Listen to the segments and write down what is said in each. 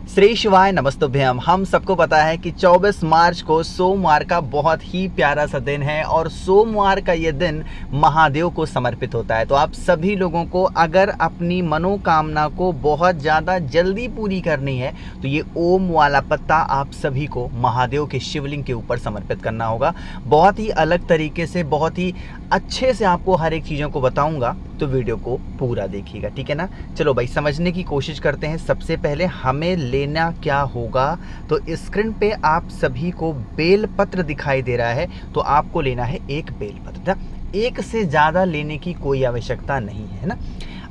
श्री शिवाय नमस्तुभ्यम। हम सबको पता है कि 24 मार्च को सोमवार का बहुत ही प्यारा सा दिन है और सोमवार का ये दिन महादेव को समर्पित होता है। तो आप सभी लोगों को अगर अपनी मनोकामना को बहुत ज़्यादा जल्दी पूरी करनी है तो ये ओम वाला पत्ता आप सभी को महादेव के शिवलिंग के ऊपर समर्पित करना होगा। बहुत ही अलग तरीके से, बहुत ही अच्छे से आपको हर एक चीज़ों को बताऊंगा, तो वीडियो को पूरा देखिएगा, ठीक है ना। चलो भाई, समझने की कोशिश करते हैं। सबसे पहले हमें लेना क्या होगा, तो स्क्रीन पे आप सभी को बेलपत्र दिखाई दे रहा है, तो आपको लेना है एक बेलपत्र। एक से ज़्यादा लेने की कोई आवश्यकता नहीं है ना।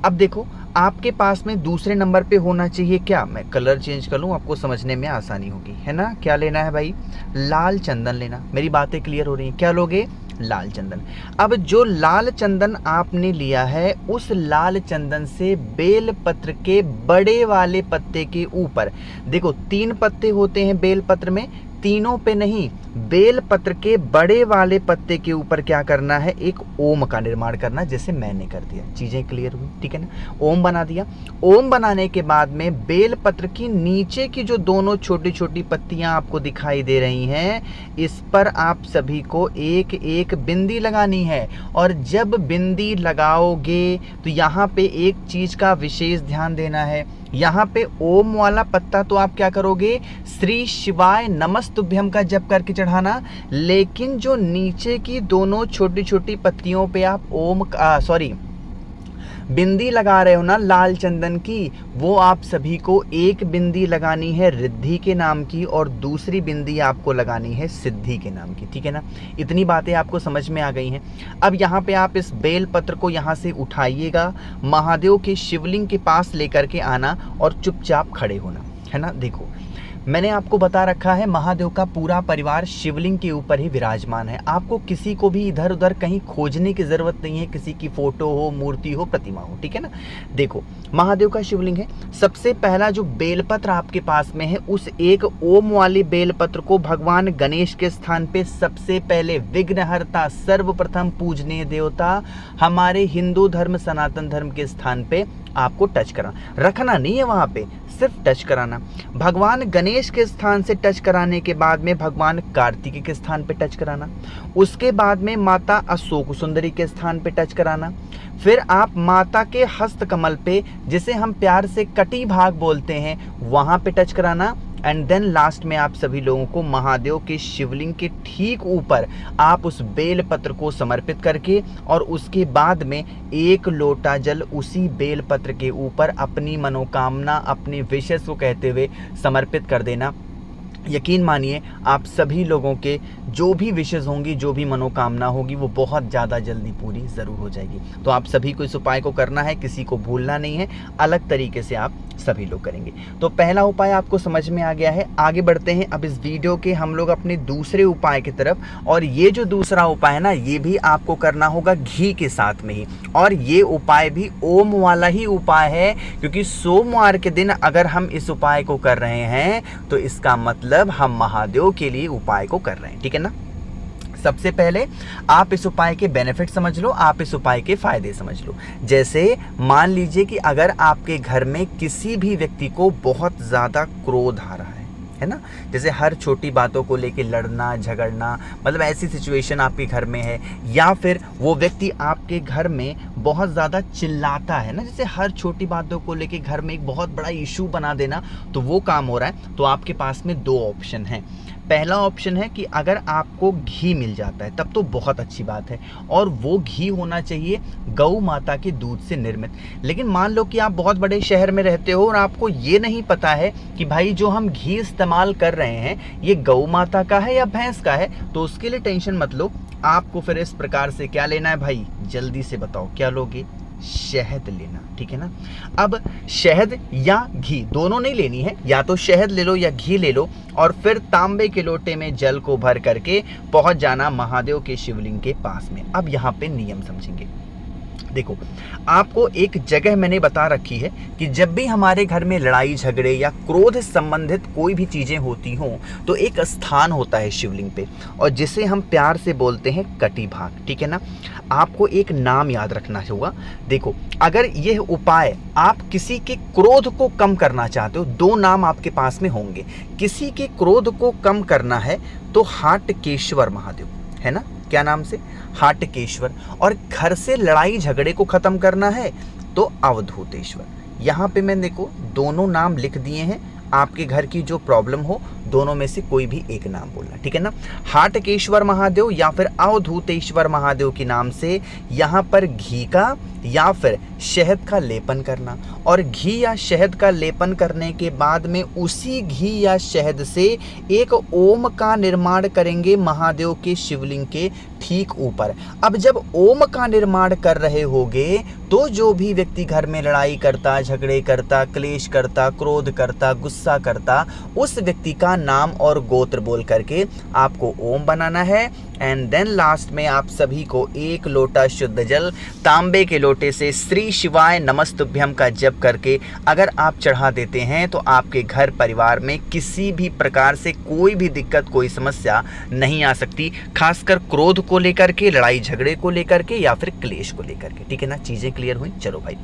अब देखो, आपके पास में दूसरे नंबर पे होना चाहिए क्या, मैं कलर चेंज कर लूँ, आपको समझने में आसानी होगी, है ना। क्या लेना है भाई, लाल चंदन लेना। मेरी बातें क्लियर हो रही हैं, क्या लोगे, लाल चंदन। अब जो लाल चंदन आपने लिया है, उस लाल चंदन से बेल पत्र के बड़े वाले पत्ते के ऊपर, देखो 3 पत्ते होते हैं बेल पत्र में, तीनों पे नहीं, बेल पत्र के बड़े वाले पत्ते के ऊपर क्या करना है, एक ओम का निर्माण करना, जैसे मैंने कर दिया। चीजें क्लियर हुई, ठीक है ना। ओम बना दिया। ओम बनाने के बाद में बेल पत्र की नीचे की जो दोनों छोटी छोटी पत्तियां आपको दिखाई दे रही हैं, इस पर आप सभी को एक एक बिंदी लगानी है। और जब बिंदी लगाओगे तो यहाँ पे एक चीज का विशेष ध्यान देना है। यहाँ पे ओम वाला पत्ता तो आप क्या करोगे, श्री शिवाय नमस्तुभ्यम का जप करके चढ़ाना, लेकिन जो नीचे की दोनों छोटी छोटी पत्तियों पे आप बिंदी लगा रहे हो ना लाल चंदन की, वो आप सभी को एक बिंदी लगानी है रिद्धि के नाम की और दूसरी बिंदी आपको लगानी है सिद्धि के नाम की, ठीक है ना। इतनी बातें आपको समझ में आ गई हैं। अब यहाँ पे आप इस बेल पत्र को यहाँ से उठाइएगा, महादेव के शिवलिंग के पास लेकर के आना और चुपचाप खड़े होना, है ना। देखो, मैंने आपको बता रखा है, महादेव का पूरा परिवार शिवलिंग के ऊपर ही विराजमान है। आपको किसी को भी इधर उधर कहीं खोजने की जरूरत नहीं है, किसी की फोटो हो, मूर्ति हो, प्रतिमा हो, ठीक है ना। देखो, महादेव का शिवलिंग है। सबसे पहला जो बेलपत्र आपके पास में है, उस एक ओम वाले बेलपत्र को भगवान गणेश के स्थान पे सबसे पहले, विघ्नहर्ता, सर्वप्रथम पूजनीय देवता, हमारे हिंदू धर्म सनातन धर्म के स्थान पे आपको टच कराना, रखना नहीं है वहां पे, सिर्फ टच कराना। भगवान गणेश के स्थान से टच कराने के बाद में भगवान कार्तिकेय के स्थान पे टच कराना, उसके बाद में माता अशोक सुंदरी के स्थान पे टच कराना, फिर आप माता के हस्त कमल पे, जिसे हम प्यार से कटी भाग बोलते हैं, वहां पे टच कराना। एंड देन लास्ट में आप सभी लोगों को महादेव के शिवलिंग के ठीक ऊपर आप उस बेल पत्र को समर्पित करके, और उसके बाद में 1 लोटा जल उसी बेल पत्र के ऊपर अपनी मनोकामना, अपनी विशेष को कहते हुए समर्पित कर देना। यकीन मानिए, आप सभी लोगों के जो भी विशेष होंगी, जो भी मनोकामना होगी, वो बहुत ज़्यादा जल्दी पूरी ज़रूर हो जाएगी। तो आप सभी को इस उपाय को करना है, किसी को भूलना नहीं है, अलग तरीके से आप सभी लोग करेंगे। तो पहला उपाय आपको समझ में आ गया है। आगे बढ़ते हैं अब इस वीडियो के हम लोग अपने दूसरे उपाय की तरफ। और ये जो दूसरा उपाय है ना, ये भी आपको करना होगा घी के साथ में ही, और ये उपाय भी ओम वाला ही उपाय है, क्योंकि सोमवार के दिन अगर हम इस उपाय को कर रहे हैं तो इसका मतलब हम महादेव के लिए उपाय को कर रहे हैं, ठीक है ना। सबसे पहले आप इस उपाय के बेनिफिट समझ लो, आप इस उपाय के फायदे समझ लो। जैसे मान लीजिए कि अगर आपके घर में किसी भी व्यक्ति को बहुत ज़्यादा क्रोध आ रहा है ना, जैसे हर छोटी बातों को लेके लड़ना झगड़ना, मतलब ऐसी सिचुएशन आपके घर में है, या फिर वो व्यक्ति आपके घर में बहुत ज़्यादा चिल्लाता है ना, जैसे हर छोटी बातों को लेके घर में एक बहुत बड़ा इशू बना देना, तो वो काम हो रहा है, तो आपके पास में 2 ऑप्शन हैं। पहला ऑप्शन है कि अगर आपको घी मिल जाता है तब तो बहुत अच्छी बात है, और वो घी होना चाहिए गौ माता के दूध से निर्मित। लेकिन मान लो कि आप बहुत बड़े शहर में रहते हो और आपको ये नहीं पता है कि भाई जो हम घी इस्तेमाल कर रहे हैं ये गौ माता का है या भैंस का है, तो उसके लिए टेंशन मत लो। आपको फिर इस प्रकार से क्या लेना है भाई, जल्दी से बताओ क्या लोगे, शहद लेना, ठीक है ना। अब शहद या घी दोनों नहीं लेनी है, या तो शहद ले लो या घी ले लो, और फिर तांबे के लोटे में जल को भर करके पहुंच जाना महादेव के शिवलिंग के पास में। अब यहाँ पे नियम समझेंगे। देखो, आपको एक जगह मैंने बता रखी है कि जब भी हमारे घर में लड़ाई झगड़े या क्रोध संबंधित कोई भी चीज़ें होती हों तो एक स्थान होता है शिवलिंग पे, और जिसे हम प्यार से बोलते हैं कटी भाग, ठीक है ना। आपको एक नाम याद रखना होगा। देखो, अगर यह उपाय आप किसी के क्रोध को कम करना चाहते हो, दो नाम आपके पास में होंगे। किसी के क्रोध को कम करना है तो हाटकेश्वर महादेव, है ना, क्या नाम से, हाटकेश्वर। और घर से लड़ाई झगड़े को खत्म करना है तो अवधूतेश्वर। यहाँ पे मैं देखो दोनों नाम लिख दिए हैं, आपके घर की जो प्रॉब्लम हो दोनों में से कोई भी एक नाम बोलना, ठीक है ना। हाटकेश्वर महादेव या फिर अवधूतेश्वर महादेव के नाम से यहाँ पर घी का या फिर शहद का लेपन करना, और घी या शहद का लेपन करने के बाद में उसी घी या शहद से एक ओम का निर्माण करेंगे महादेव के शिवलिंग के ठीक ऊपर। अब जब ओम का निर्माण कर रहे होगे तो जो भी व्यक्ति घर में लड़ाई करता, झगड़े करता, क्लेश करता, क्रोध करता, गुस्सा करता, उस व्यक्ति का नाम और गोत्र बोल करके आपको ओम बनाना है। एंड देन लास्ट में आप सभी को एक लोटा शुद्ध जल तांबे के लोटे से श्री शिवाय नमस्तुभ्यम का जप करके अगर आप चढ़ा देते हैं तो आपके घर परिवार में किसी भी प्रकार से कोई भी दिक्कत, कोई समस्या नहीं आ सकती, खासकर क्रोध को लेकर के, लड़ाई झगड़े को लेकर के या फिर क्लेश को लेकर के, ठीक है ना। चीजें क्लियर हुई? चलो भाई,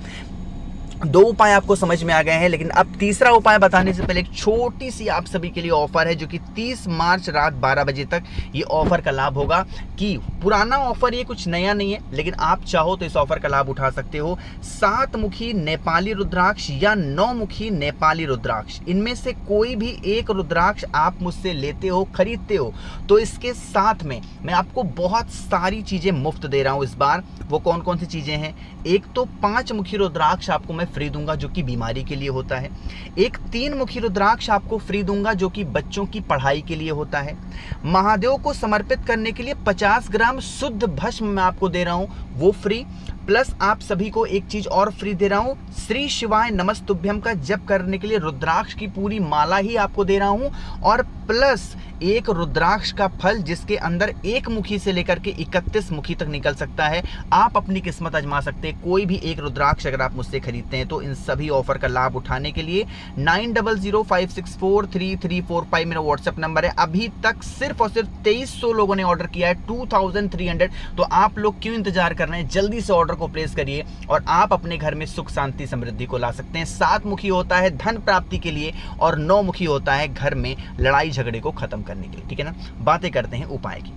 दो उपाय आपको समझ में आ गए हैं, लेकिन अब तीसरा उपाय बताने से पहले एक छोटी सी आप सभी के लिए ऑफर है, जो कि 30 मार्च रात 12 बजे तक ये ऑफर का लाभ होगा। कि पुराना ऑफर, ये कुछ नया नहीं है, लेकिन आप चाहो तो इस ऑफर का लाभ उठा सकते हो। 7 मुखी नेपाली रुद्राक्ष या 9 मुखी नेपाली रुद्राक्ष, इनमें से कोई भी एक रुद्राक्ष आप मुझसे लेते हो, खरीदते हो, तो इसके साथ में मैं आपको बहुत सारी चीजें मुफ्त दे रहा हूं इस बार। वो कौन कौन सी चीजें हैं? एक तो 5 मुखी रुद्राक्ष आपको मैं फ्री दूंगा, जो कि बीमारी के लिए होता है। एक 3 मुखी रुद्राक्ष आपको फ्री दूंगा, जो कि बच्चों की पढ़ाई के लिए होता है। महादेव को समर्पित करने के लिए 50 ग्राम शुद्ध भस्म मैं आपको दे रहा हूं, वो फ्री। प्लस आप सभी को एक चीज और फ्री दे रहा हूं, श्री शिवाय नमस्तुभ्यम का जप करने के लिए रुद्राक्ष की पूरी माला ही आपको दे रहा हूं, और प्लस एक रुद्राक्ष का फल जिसके अंदर 1 मुखी से लेकर के 31 मुखी तक निकल सकता है। आप अपनी किस्मत आजमा सकते हैं, कोई भी एक रुद्राक्ष अगर आप मुझसे खरीदते हैं तो। इन सभी ऑफर का लाभ उठाने के लिए 9005643345 मेरा व्हाट्सएप नंबर है। अभी तक सिर्फ और सिर्फ 2300 लोगों ने ऑर्डर किया है, 2300। तो आप लोग क्यों इंतजार कर रहे हैं? जल्दी से ऑर्डर को प्लेस करिए और आप अपने घर में सुख शांति समृद्धि को ला सकते हैं। 7 मुखी होता है धन प्राप्ति के लिए और 9 मुखी होता है घर में लड़ाई झगड़े को खत्म करने के लिए, ठीक है ना। बातें करते हैं उपाय की।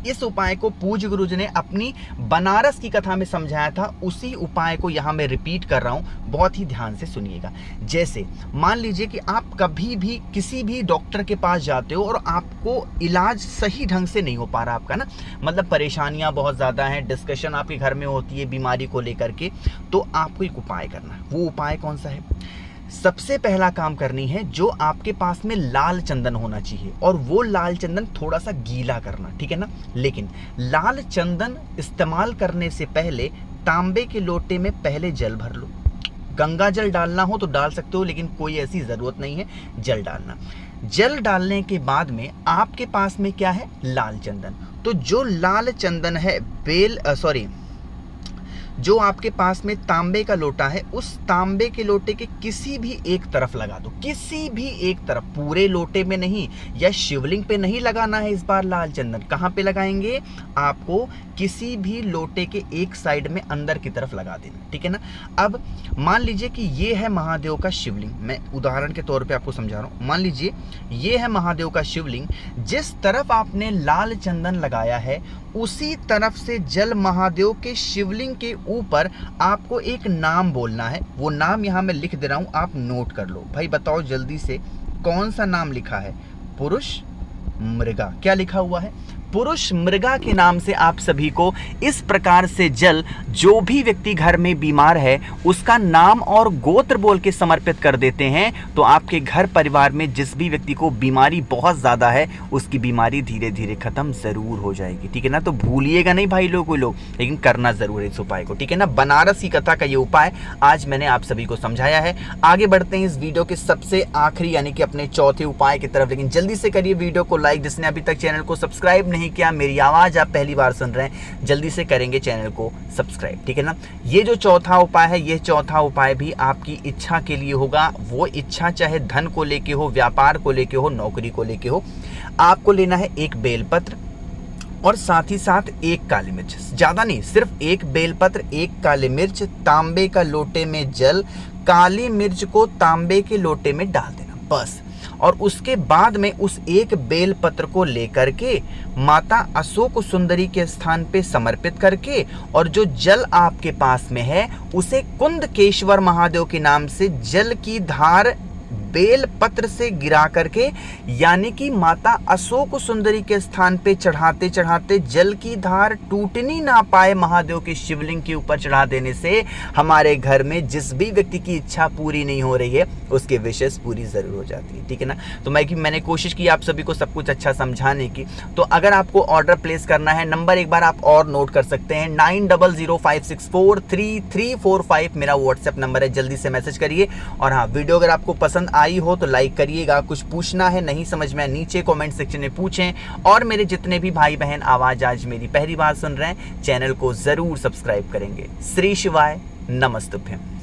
इस उपाय को पूज्य गुरुजी ने अपनी बनारस की कथा में समझाया था, उसी उपाय को यहां मैं रिपीट कर रहा हूं, बहुत ही ध्यान से सुनिएगा। जैसे मान लीजिए कि आप कभी भी किसी भी डॉक्टर के पास जाते हो और आपको इलाज सही ढंग से नहीं हो पा रहा आपका ना, मतलब परेशानियां बहुत ज्यादा हैं, डिस्कशन आपके घर में होती है बीमारी को लेकर के, तो आपको एक उपाय करना है। वो उपाय कौन सा है? सबसे पहला काम करनी है, जो आपके पास में लाल चंदन होना चाहिए, और वो लाल चंदन थोड़ा सा गीला करना, ठीक है ना। लेकिन लाल चंदन इस्तेमाल करने से पहले तांबे के लोटे में पहले जल भर लो। गंगा जल डालना हो तो डाल सकते हो, लेकिन कोई ऐसी जरूरत नहीं है जल डालना। जल डालने के बाद में आपके पास में क्या है? लाल चंदन। तो जो लाल चंदन है, जो आपके पास में तांबे का लोटा है, उस तांबे के लोटे के किसी भी एक तरफ लगा दो, किसी भी एक तरफ, पूरे लोटे में नहीं या शिवलिंग पे नहीं लगाना है इस बार लाल चंदन। कहाँ पे लगाएंगे? आपको किसी भी लोटे के एक साइड में अंदर की तरफ लगा देना, ठीक है ना। अब मान लीजिए कि ये है महादेव का शिवलिंग, मैं उदाहरण के तौर पे आपको समझा रहा हूँ। मान लीजिए ये है महादेव का शिवलिंग, जिस तरफ आपने लाल चंदन लगाया है उसी तरफ से जल महादेव के शिवलिंग के ऊपर आपको एक नाम बोलना है। वो नाम यहाँ मैं लिख दे रहा हूँ, आप नोट कर लो। भाई बताओ जल्दी से, कौन सा नाम लिखा है? पुरुष मृगा। क्या लिखा हुआ है? पुरुष मृगा के नाम से आप सभी को इस प्रकार से जल, जो भी व्यक्ति घर में बीमार है उसका नाम और गोत्र बोल के समर्पित कर देते हैं, तो आपके घर परिवार में जिस भी व्यक्ति को बीमारी बहुत ज़्यादा है उसकी बीमारी धीरे धीरे खत्म ज़रूर हो जाएगी, ठीक है ना। तो भूलिएगा नहीं भाई लोग, लेकिन करना ज़रूर है इस उपाय को, ठीक है ना। बनारस की कथा का ये उपाय आज मैंने आप सभी को समझाया है। आगे बढ़ते हैं इस वीडियो के सबसे आखिरी यानी कि अपने चौथे उपाय की तरफ, लेकिन जल्दी से करिए वीडियो को लाइक, जिसने अभी तक चैनल को सब्सक्राइब नहीं नहीं किया, मेरी आवाज़ आप पहली बार सुन रहे हैं, जल्दी से करेंगे चैनल को सब्सक्राइब, ठीक है ना। ये जो चौथा उपाय है, ये चौथा उपाय भी आपकी इच्छा के लिए होगा। वो इच्छा चाहे धन को लेके हो, व्यापार को लेके हो, नौकरी को लेके हो। आपको लेना है एक बेलपत्र और साथ ही साथ एक काली मिर्च, ज़्यादा नहीं, सिर्फ एक बेलपत्र, एक काली मिर्च, तांबे का लोटे में जल, काली मिर्च को तांबे के लोटे में डाल देना बस। और उसके बाद में उस एक बेलपत्र को लेकर के माता अशोक सुंदरी के स्थान पे समर्पित करके, और जो जल आपके पास में है उसे कुंदकेश्वर महादेव के नाम से जल की धार बेल पत्र से गिरा करके, यानी कि माता अशोक सुंदरी के स्थान पे चढ़ाते चढ़ाते जल की धार टूटनी ना पाए महादेव के शिवलिंग के ऊपर चढ़ा देने से हमारे घर में जिस भी व्यक्ति की इच्छा पूरी नहीं हो रही है उसके विशेष पूरी जरूर हो जाती है, ठीक है ना। तो मैंने कोशिश की आप सभी को सब कुछ अच्छा समझाने की। तो अगर आपको ऑर्डर प्लेस करना है, नंबर एक बार आप और नोट कर सकते हैं, 9005643345 मेरा व्हाट्सएप नंबर है, जल्दी से मैसेज करिए। और हाँ, वीडियो अगर आपको पसंद आई हो तो लाइक करिएगा, कुछ पूछना है नहीं समझ में नीचे कमेंट सेक्शन में पूछें। और मेरे जितने भी भाई बहन आवाज आज मेरी पहली बार सुन रहे हैं, चैनल को जरूर सब्सक्राइब करेंगे। श्री शिवाय, नमस्तुभ्यम।